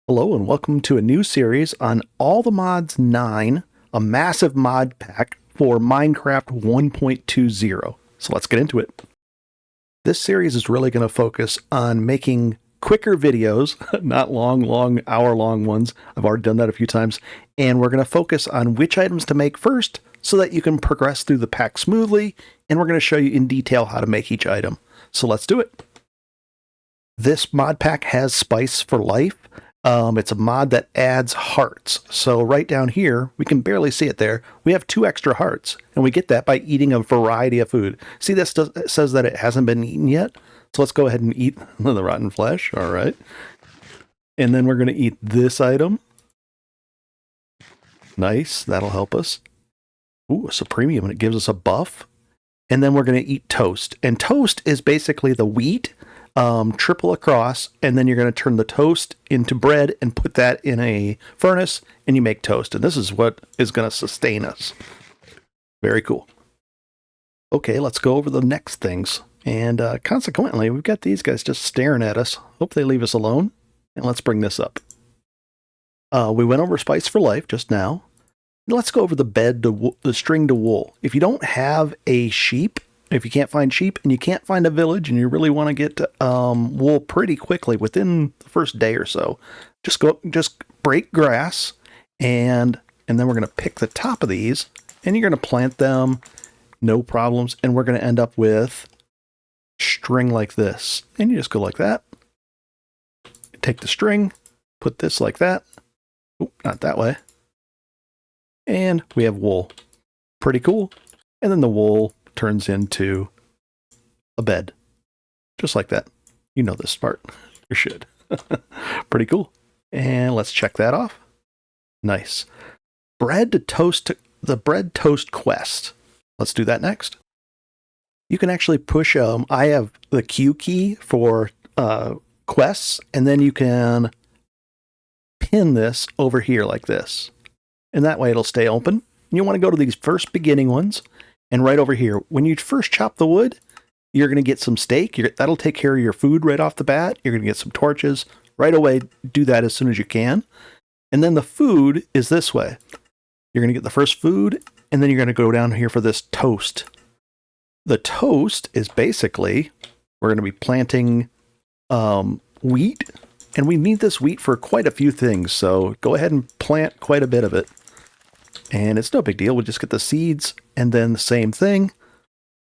Hello and welcome to a new series on All the Mods 9, a massive mod pack for Minecraft 1.20. So let's get into it. This series is really going to focus on making quicker videos, not long hour-long ones. I've already done that a few times. And we're going to focus on which items to make first so that you can progress through the pack smoothly. And we're going to show you in detail how to make each item. So let's do it. This mod pack has Spice for Life. It's a mod that adds hearts. So right down here, we can barely see it there. We have 2 extra hearts, and we get that by eating a variety of food. See, this says that it hasn't been eaten yet. So let's go ahead and eat the rotten flesh. All right. And then we're going to eat this item. Nice. That'll help us. Ooh, it's a premium, and it gives us a buff. And then we're going to eat toast. And toast is basically the wheat. Triple across, and then you're going to turn the toast into bread and put that in a furnace, and you make toast. And this is what is going to sustain us. Very cool. Okay, let's go over the next things. And consequently, we've got these guys just staring at us. Hope they leave us alone. And let's bring this up. We went over Spice for Life just now. Let's go over the string to wool. If you don't have a sheep, if you can't find sheep and you can't find a village and you really want to get wool pretty quickly within the first day or so, just break grass and then we're going to pick the top of these and you're going to plant them, no problems. And we're going to end up with string like this. And you just go like that. Take the string, put this like that. Oop, not that way. And we have wool. Pretty cool. And then the wool turns into a bed. Just like that. You know this part. You should. Pretty cool. And let's check that off. Nice. The bread toast quest. Let's do that next. You can actually push, I have the Q key for quests, and then you can pin this over here like this. And that way it'll stay open. You want to go to these first beginning ones. And right over here, when you first chop the wood, you're going to get some steak. That'll take care of your food right off the bat. You're going to get some torches right away. Do that as soon as you can. And then the food is this way. You're going to get the first food, and then you're going to go down here for this toast. The toast is basically, we're going to be planting wheat, and we need this wheat for quite a few things. So go ahead and plant quite a bit of it. And it's no big deal. We just get the seeds and then the same thing.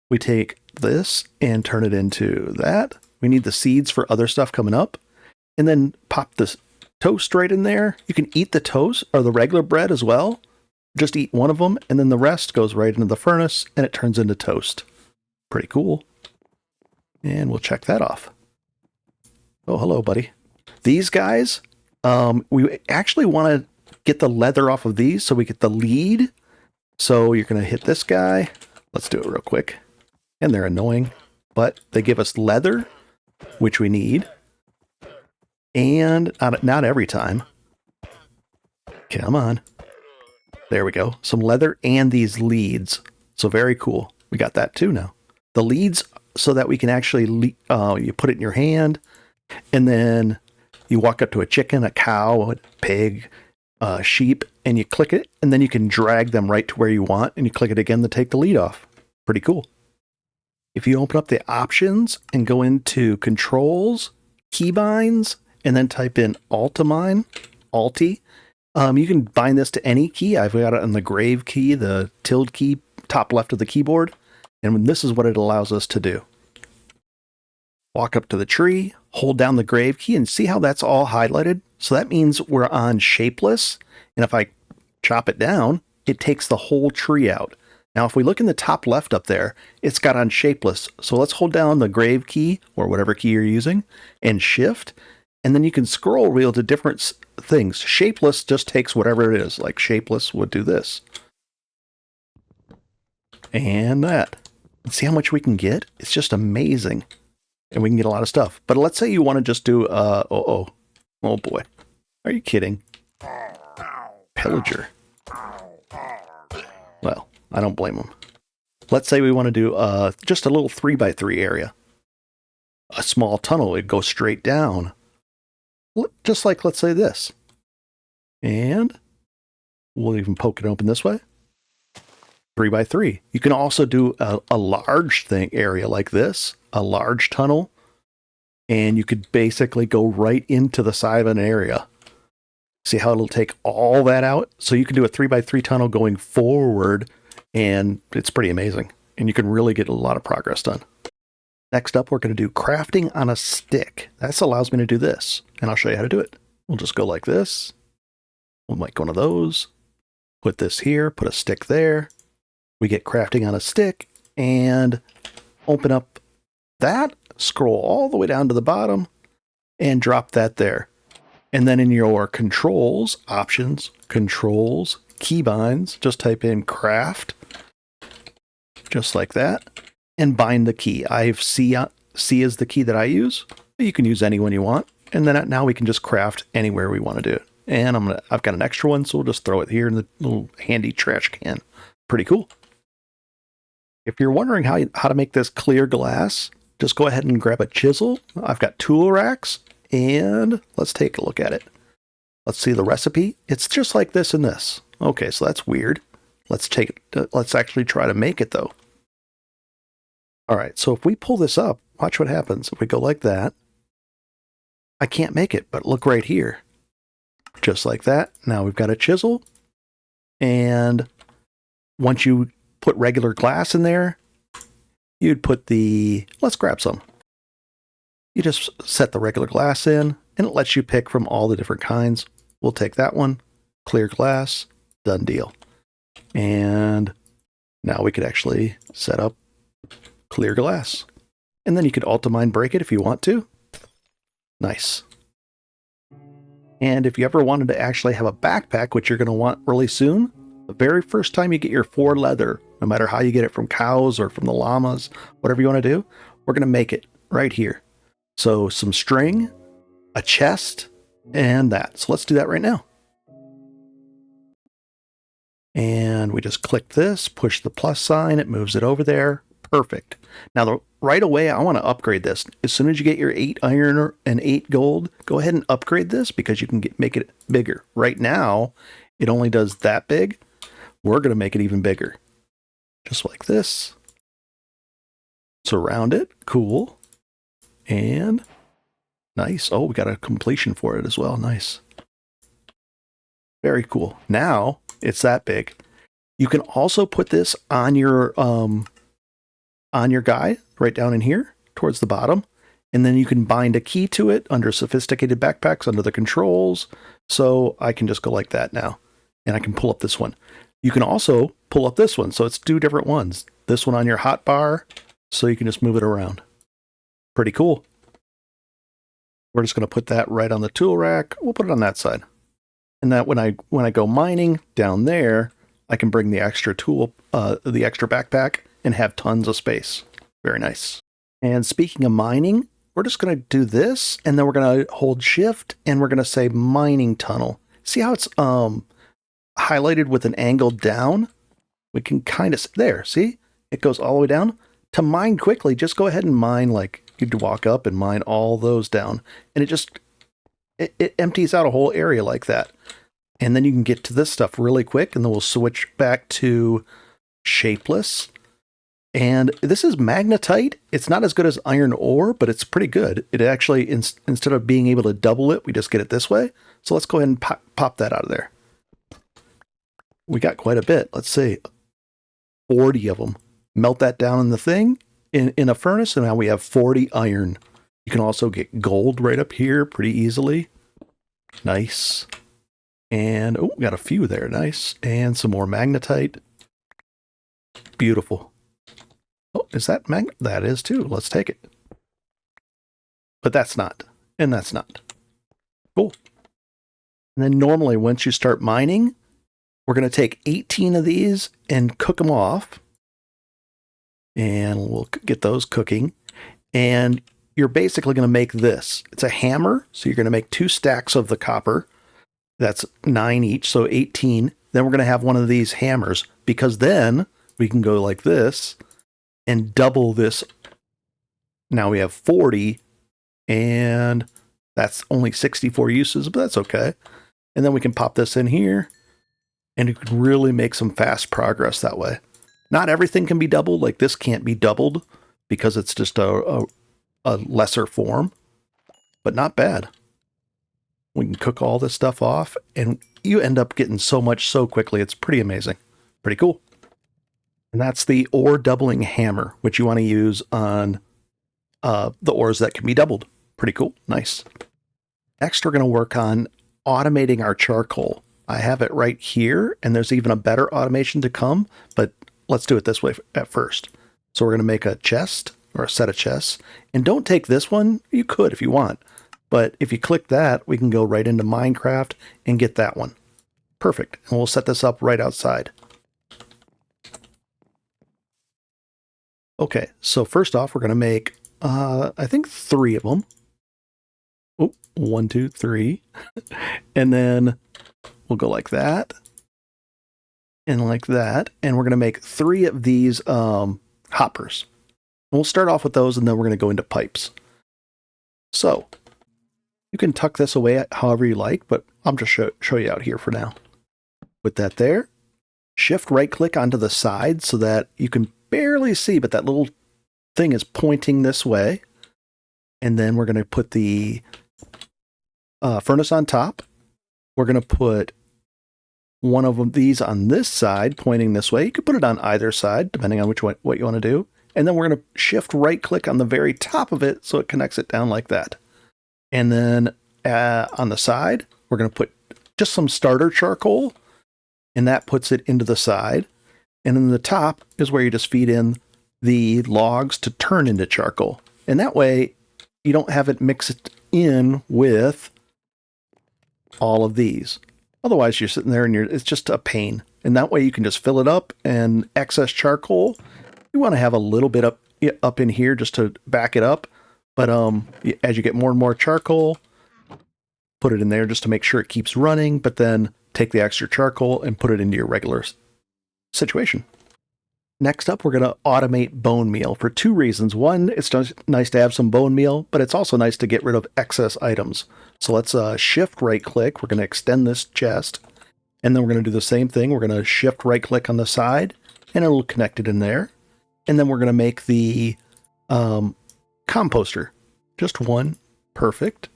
We take this and turn it into that. We need the seeds for other stuff coming up. And then pop this toast right in there. You can eat the toast or the regular bread as well. Just eat one of them and then the rest goes right into the furnace and it turns into toast. Pretty cool. And we'll check that off. Oh, hello, buddy. These guys, we actually want to get the leather off of these so we get the lead. So you're going to hit this guy. Let's do it real quick. And they're annoying, but they give us leather, which we need. And not every time. Come on. There we go. Some leather and these leads. So very cool. We got that too now. The leads so that we can actually, you put it in your hand and then you walk up to a chicken, a cow, a pig, sheep, and you click it, and then you can drag them right to where you want, and you click it again to take the lead off. Pretty cool. If you open up the options and go into controls, keybinds, and then type in Ultimine, you can bind this to any key. I've got it on the grave key, the tilde key, top left of the keyboard, and this is what it allows us to do. Walk up to the tree, hold down the grave key, and see how that's all highlighted? So that means we're on shapeless. And if I chop it down, it takes the whole tree out. Now, if we look in the top left up there, it's got on shapeless. So let's hold down the grave key or whatever key you're using and shift. And then you can scroll wheel to different things. Shapeless just takes whatever it is. Like shapeless would do this. And that. See how much we can get? It's just amazing. And we can get a lot of stuff. But let's say you want to just do, oh boy. Are you kidding? Pillager. Well, I don't blame them. Let's say we want to do just a little 3x3 area. A small tunnel, it'd go straight down. just like, let's say this. And we'll even poke it open this way. 3x3. You can also do a large area like this, a large tunnel, and you could basically go right into the side of an area. See how it'll take all that out? So you can do a 3x3 tunnel going forward, and it's pretty amazing. And you can really get a lot of progress done. Next up, we're going to do crafting on a stick. That allows me to do this, and I'll show you how to do it. We'll just go like this. We'll make one of those. Put this here, put a stick there. We get crafting on a stick, and open up that, scroll all the way down to the bottom, and drop that there. And then in your controls, options, controls, keybinds, just type in craft, just like that, and bind the key. I have C is the key that I use. You can use any one you want. And then now we can just craft anywhere we want to do it. And I've got an extra one, so we'll just throw it here in the little handy trash can. Pretty cool. If you're wondering how to make this clear glass, just go ahead and grab a chisel. I've got tool racks, and let's take a look at it. Let's see the recipe. It's just like this and this. Okay, so that's weird. Let's actually try to make it though. All right, so if we pull this up, watch what happens. If we go like that, I can't make it, but look right here. Just like that. Now we've got a chisel, and once you put regular glass in there, you'd put let's grab some. You just set the regular glass in, and it lets you pick from all the different kinds. We'll take that one, clear glass, done deal. And now we could actually set up clear glass. And then you could Ultimine break it if you want to. Nice. And if you ever wanted to actually have a backpack, which you're going to want really soon, the very first time you get your 4 leather, no matter how you get it from cows or from the llamas, whatever you want to do, we're going to make it right here. So some string, a chest, and that. So let's do that right now. And we just click this, push the plus sign, it moves it over there. Perfect. Now, right away, I want to upgrade this. As soon as you get your 8 iron and 8 gold, go ahead and upgrade this because you can make it bigger. Right now, it only does that big. We're going to make it even bigger. Just like this. Surround it. Cool. And nice. Oh, we got a completion for it as well. Nice. Very cool. Now, it's that big. You can also put this on your guy right down in here towards the bottom, and then you can bind a key to it under sophisticated backpacks under the controls. So I can just go like that now, and I can pull up this one. You can also pull up this one, so it's 2 different ones. This one on your hotbar, so you can just move it around. Pretty cool. We're just going to put that right on the tool rack. We'll put it on that side. And that when I go mining down there, I can bring the extra tool, the extra backpack, and have tons of space. Very nice. And speaking of mining, we're just going to do this, and then we're going to hold shift, and we're going to say mining tunnel. See how it's highlighted with an angle down? We can kind of, there, see? It goes all the way down. To mine quickly, just go ahead and mine, like you'd walk up and mine all those down. And it empties out a whole area like that. And then you can get to this stuff really quick, and then we'll switch back to shapeless. And this is magnetite. It's not as good as iron ore, but it's pretty good. It actually, instead of being able to double it, we just get it this way. So let's go ahead and pop that out of there. We got quite a bit. Let's see, 40 of them. Melt that down in the thing, in a furnace, and now we have 40 iron. You can also get gold right up here pretty easily. Nice. And, oh, we got a few there. Nice. And some more magnetite. Beautiful. Oh, is that magnet? That is too. Let's take it. But that's not. And that's not. Cool. And then normally once you start mining, we're going to take 18 of these and cook them off. And we'll get those cooking. And you're basically going to make this. It's a hammer. So you're going to make 2 stacks of the copper. That's 9 each, so 18. Then we're going to have one of these hammers, because then we can go like this and double this. Now we have 40, and That's only 64 uses, but that's okay. And then we can pop this in here, and you can really make some fast progress that way. Not everything can be doubled. Like this can't be doubled because it's just a lesser form, but not bad. We can cook all this stuff off, and you end up getting so much so quickly. It's pretty amazing. Pretty cool. And that's the ore doubling hammer, which you want to use on the ores that can be doubled. Pretty cool. Nice. Next, we're going to work on automating our charcoal. I have it right here, and there's even a better automation to come, but let's do it this way at first. So we're going to make a chest, or a set of chests, and don't take this one. You could if you want, but if you click that, we can go right into Minecraft and get that one. Perfect. And we'll set this up right outside. Okay, so first off, we're going to make, I think 3 of them. Oh, 1, 2, 3. And then we'll go like that. And like that. And we're going to make 3 of these hoppers. And we'll start off with those, and then we're going to go into pipes. So you can tuck this away however you like, but I'm just show you out here for now. Put that there. Shift right click onto the side so that you can barely see, but that little thing is pointing this way. And then we're going to put the furnace on top. We're going to put one of these on this side pointing this way. You could put it on either side depending on which one, what you want to do. And then we're going to shift right click on the very top of it so it connects it down like that. And then on the side, we're going to put just some starter charcoal, and that puts it into the side. And then the top is where you just feed in the logs to turn into charcoal. And that way you don't have it mixed in with all of these. Otherwise you're sitting there and it's just a pain. And that way you can just fill it up, and excess charcoal, you want to have a little bit up in here just to back it up. But as you get more and more charcoal, put it in there just to make sure it keeps running, but then take the extra charcoal and put it into your regular situation. Next up, we're going to automate bone meal for 2 reasons. One, it's nice to have some bone meal, but it's also nice to get rid of excess items. So let's shift right click. We're going to extend this chest, and then we're going to do the same thing. We're going to shift right click on the side, and it'll connect it in there. And then we're going to make the composter. Just one. Perfect.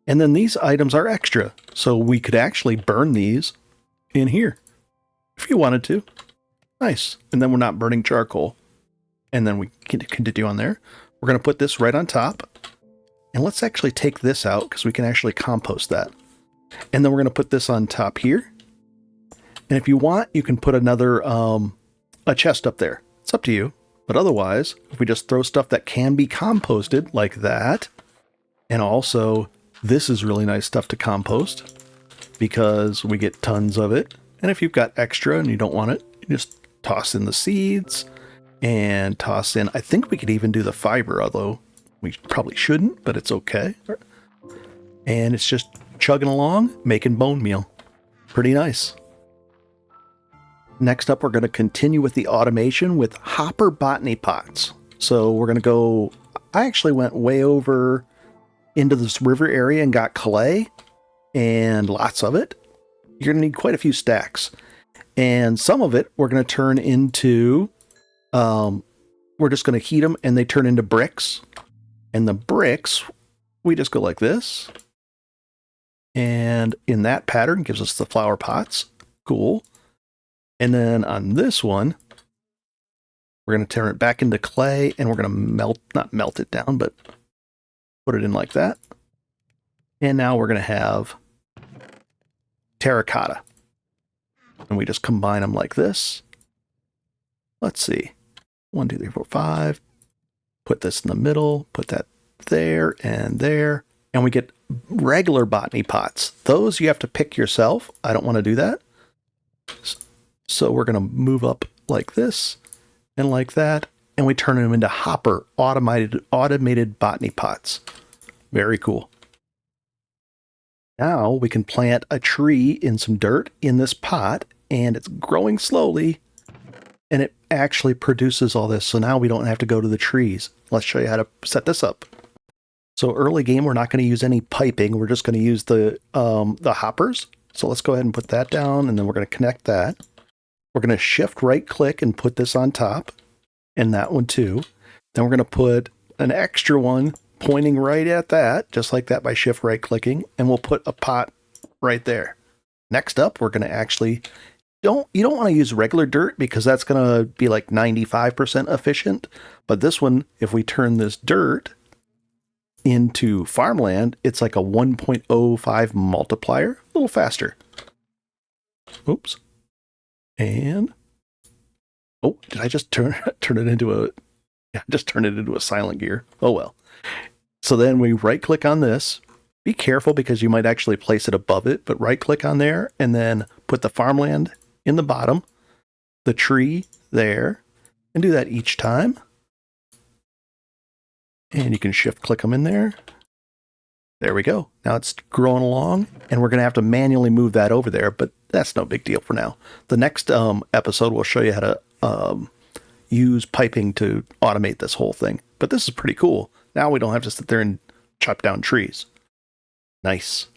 And then these items are extra, so we could actually burn these in here if you wanted to. Nice. And then we're not burning charcoal. And then we can continue on there. We're going to put this right on top. And let's actually take this out because we can actually compost that. And then we're going to put this on top here. And if you want, you can put another a chest up there. It's up to you. But otherwise, if we just throw stuff that can be composted like that, and also this is really nice stuff to compost because we get tons of it. And if you've got extra and you don't want it, you just toss in the seeds and toss in, I think we could even do the fiber, although we probably shouldn't, but it's okay. And it's just chugging along, making bone meal. Pretty nice. Next up, we're going to continue with the automation with hopper botany pots. So we're going to go, I actually went way over into this river area and got clay and lots of it. You're going to need quite a few stacks. And some of it we're going to turn into, we're just going to heat them and they turn into bricks. And the bricks, we just go like this. And in that pattern gives us the flower pots. Cool. And then on this one, we're going to turn it back into clay and we're going to not melt it down, but put it in like that. And now we're going to have terracotta. And we just combine them like this. Let's see. 1, 2, 3, 4, 5. Put this in the middle. Put that there and there. And we get regular botany pots. Those you have to pick yourself. I don't want to do that. So we're going to move up like this and like that. And we turn them into hopper automated botany pots. Very cool. Now we can plant a tree in some dirt in this pot, and it's growing slowly, and it actually produces all this. So now we don't have to go to the trees. Let's show you how to set this up. So early game, we're not going to use any piping. We're just going to use the hoppers. So let's go ahead and put that down, and then we're going to connect that. We're going to shift right click and put this on top, and that one too. Then we're going to put an extra one pointing right at that, just like that by shift right clicking, and we'll put a pot right there. Next up, we're going to actually you don't want to use regular dirt because that's going to be like 95% efficient. But this one, if we turn this dirt into farmland, it's like a 1.05 multiplier, a little faster. Oops. And oh, did I just turn it into a silent gear? Oh well. So then we right click on this. Be careful because you might actually place it above it, but right click on there and then put the farmland in the bottom, the tree there, and do that each time. And you can shift click them in there. There we go. Now it's growing along, and we're going to have to manually move that over there, but that's no big deal for now. The next episode will show you how to use piping to automate this whole thing. But this is pretty cool. Now we don't have to sit there and chop down trees. Nice.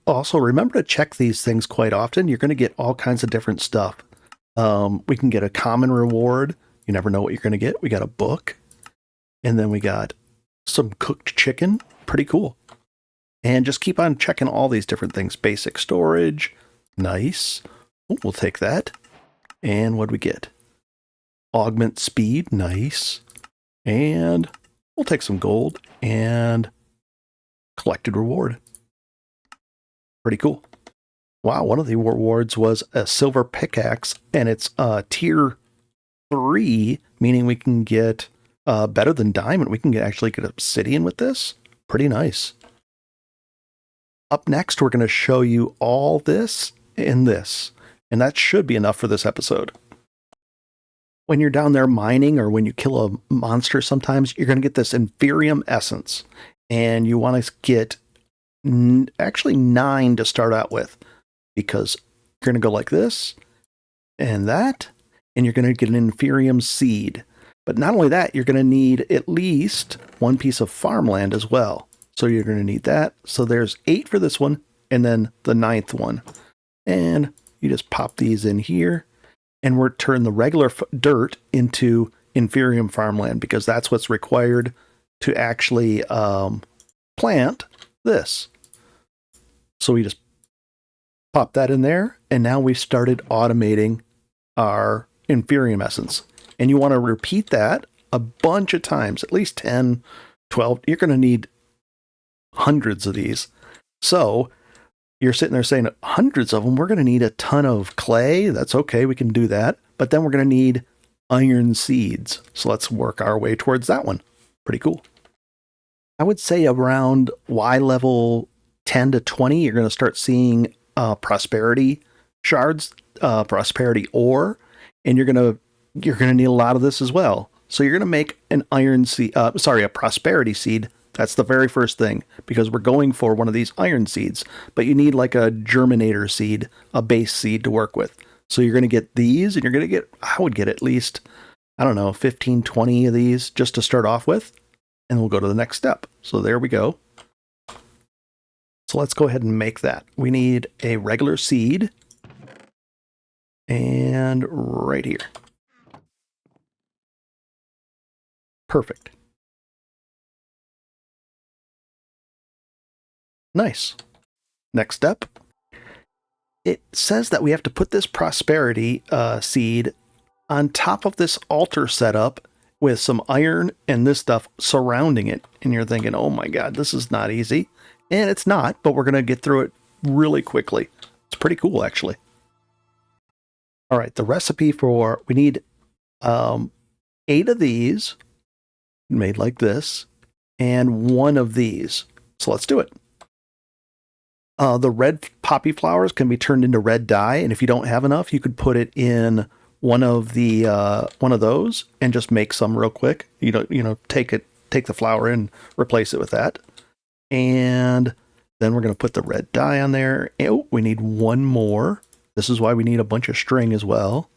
Also, remember to check these things quite often. You're going to get all kinds of different stuff. We can get a common reward. You never know what you're going to get. We got a book. And then we got some cooked chicken. Pretty cool. And just keep on checking all these different things. Basic storage. Nice. Oh, we'll take that. And what do we get? Augment speed. Nice. And we'll take some gold and collected reward. Pretty cool. Wow, one of the rewards was a silver pickaxe, and it's tier 3, meaning we can get better than diamond. We can actually get obsidian with this. Pretty nice. Up next, we're going to show you all this and this, and that should be enough for this episode. When you're down there mining or when you kill a monster, sometimes you're going to get this Inferium essence, and you want to get actually 9 to start out with, because you're going to go like this and that, and you're going to get an Inferium seed. But not only that, you're going to need at least 1 piece of farmland as well. So you're going to need that. So there's 8 for this one, and then the 9th one. And you just pop these in here, and we're turn the regular dirt into Inferium farmland, because that's what's required to actually plant this. So we just pop that in there, and now we've started automating our Inferium essence. And you want to repeat that a bunch of times, at least 10, 12. You're going to need hundreds of these. So you're sitting there saying hundreds of them. We're going to need a ton of clay. That's okay. We can do that. But then we're going to need iron seeds. So let's work our way towards that one. Pretty cool. I would say around Y level 10 to 20, you're going to start seeing prosperity shards, prosperity ore, and you're going to need a lot of this as well. So you're going to make an iron seed, a prosperity seed. That's the very first thing, because we're going for one of these iron seeds, but you need like a germinator seed, a base seed to work with. So you're going to get these, and you're going to get, I would get at least, 15, 20 of these just to start off with, and we'll go to the next step. So there we go. So let's go ahead and make that. We need a regular seed, and right here. Perfect. Nice. Next step. It says that we have to put this prosperity seed on top of this altar setup with some iron and this stuff surrounding it. And you're thinking, oh my God, this is not easy. And it's not, but we're going to get through it really quickly. It's pretty cool, actually. All right, the recipe for, we need 8 of these made like this and 1 of these. So let's do it. The red poppy flowers can be turned into red dye, and if you don't have enough, you could put it in one of those and just make some real quick. Take the flower and replace it with that. And then we're going to put the red dye on there. Oh, we need 1 more. This is why we need a bunch of string as well.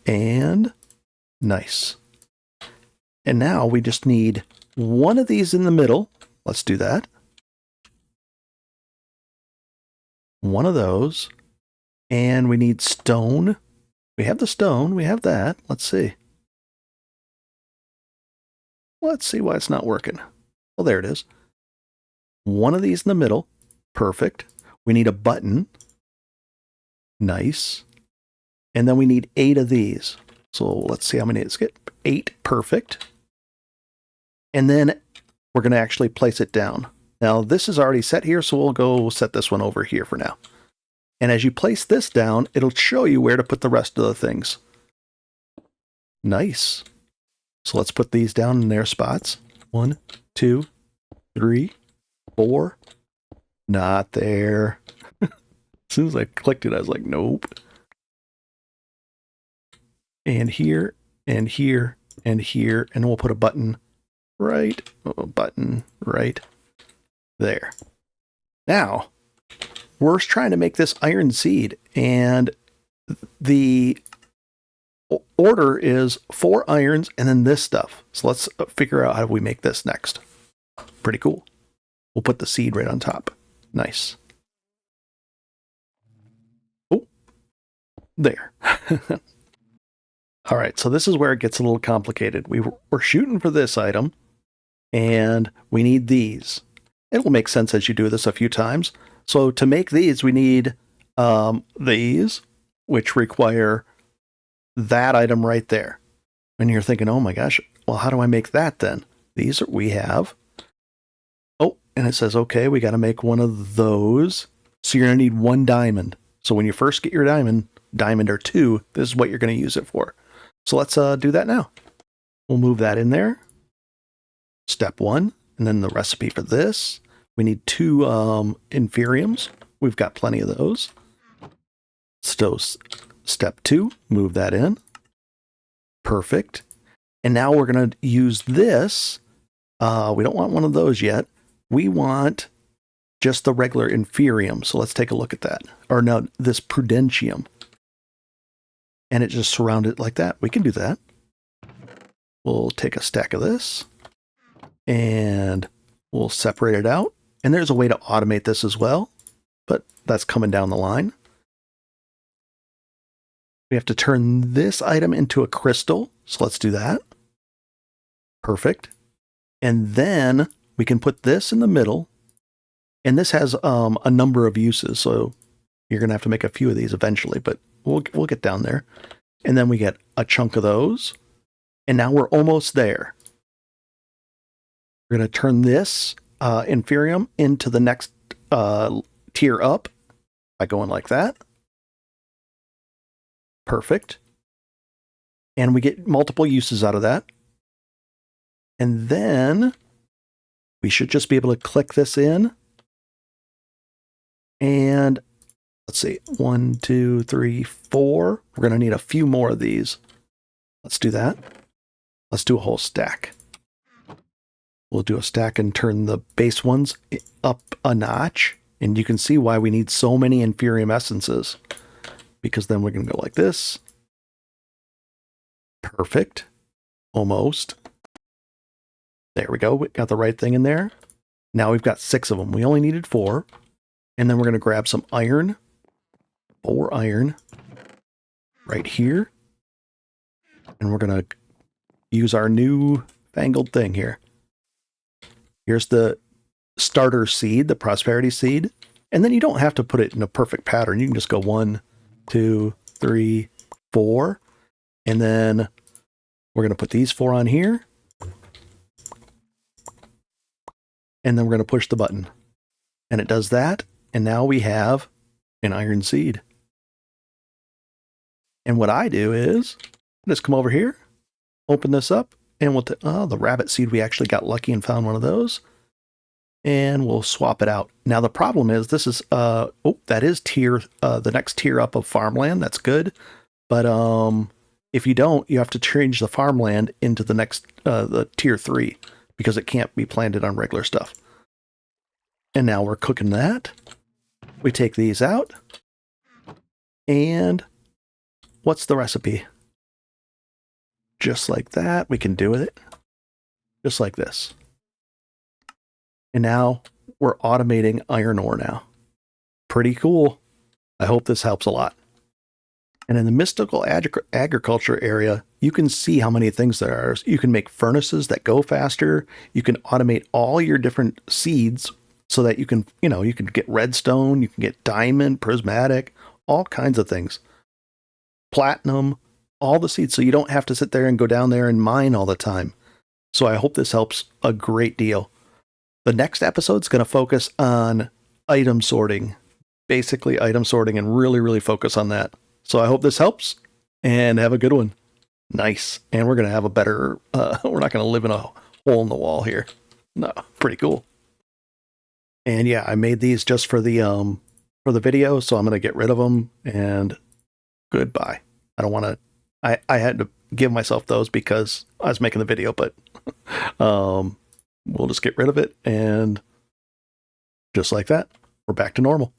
And nice. And now we just need 1 of these in the middle, Let's do that. One of those. And we need stone. We have the stone. We have that. Let's see. Let's see why it's not working. Well, there it is. One of these in the middle. Perfect. We need a button. Nice. And then we need 8 of these. So let's see how many it's get. 8. Perfect. And then we're going to actually place it down. Now, this is already set here, so we'll go set this one over here for now. And as you place this down, it'll show you where to put the rest of the things. Nice. So let's put these down in their spots. 1, 2, 3, 4. Not there. As soon as I clicked it, I was like, nope. And here, and here, and here. And we'll put a button right, there. Now, we're trying to make this iron seed, and the order is 4 irons and then this stuff. So let's figure out how we make this next. Pretty cool. We'll put the seed right on top. Nice. Oh, there. All right, so this is where it gets a little complicated. We're shooting for this item, and we need these. It will make sense as you do this a few times. So to make these, we need these, which require that item right there. And you're thinking, oh my gosh, well, how do I make that then? These we have. Oh, and it says, okay, we got to make one of those. So you're going to need 1 diamond. So when you first get your diamond or 2, this is what you're going to use it for. So let's do that now. We'll move that in there. Step 1, and then the recipe for this. We need 2 inferiums. We've got plenty of those. So step 2, move that in. Perfect. And now we're going to use this. We don't want one of those yet. We want just the regular inferium. So let's take a look at that. Or no, this prudentium. And it just surrounded like that. We can do that. We'll take a stack of this and we'll separate it out. And there's a way to automate this as well, but that's coming down the line. We have to turn this item into a crystal. So let's do that. Perfect. And then we can put this in the middle. And this has a number of uses. So you're going to have to make a few of these eventually, but we'll get down there. And then we get a chunk of those. And now we're almost there. We're going to turn this inferium into the next tier up by going like that. Perfect. And we get multiple uses out of that. And then we should just be able to click this in. And let's see, 1, 2, 3, 4. We're going to need a few more of these. Let's do that. Let's do a whole stack. We'll do a stack and turn the base ones up a notch. And you can see why we need so many inferium essences. Because then we're going to go like this. Perfect. Almost. There we go. We got the right thing in there. Now we've got 6 of them. We only needed 4. And then we're going to grab some iron. 4 iron. Right here. And we're going to use our new fangled thing here. Here's the starter seed, the prosperity seed. And then you don't have to put it in a perfect pattern. You can just go 1, 2, 3, 4. And then we're going to put these 4 on here. And then we're going to push the button. And it does that. And now we have an iron seed. And what I do is just come over here, open this up, and we'll the rabbit seed, we actually got lucky and found one of those. And we'll swap it out. Now the problem is this is that is tier the next tier up of farmland. That's good. But if you don't, you have to change the farmland into the next the tier 3 because it can't be planted on regular stuff. And now we're cooking that. We take these out. And what's the recipe? Just like that. We can do it. Just like this. And now we're automating iron ore now. Pretty cool. I hope this helps a lot. And in the mystical agriculture area, you can see how many things there are. You can make furnaces that go faster. You can automate all your different seeds so that you can get redstone, you can get diamond, prismatic, all kinds of things. Platinum, all the seeds. So you don't have to sit there and go down there and mine all the time. So I hope this helps a great deal. The next episode is going to focus on item sorting, basically item sorting, and really, really focus on that. So I hope this helps, and have a good one. Nice. And we're going to have a better, we're not going to live in a hole in the wall here. No, pretty cool. And yeah, I made these just for the video, so I'm going to get rid of them, and goodbye. I don't want to, I had to give myself those because I was making the video, but we'll just get rid of it, and just like that, we're back to normal.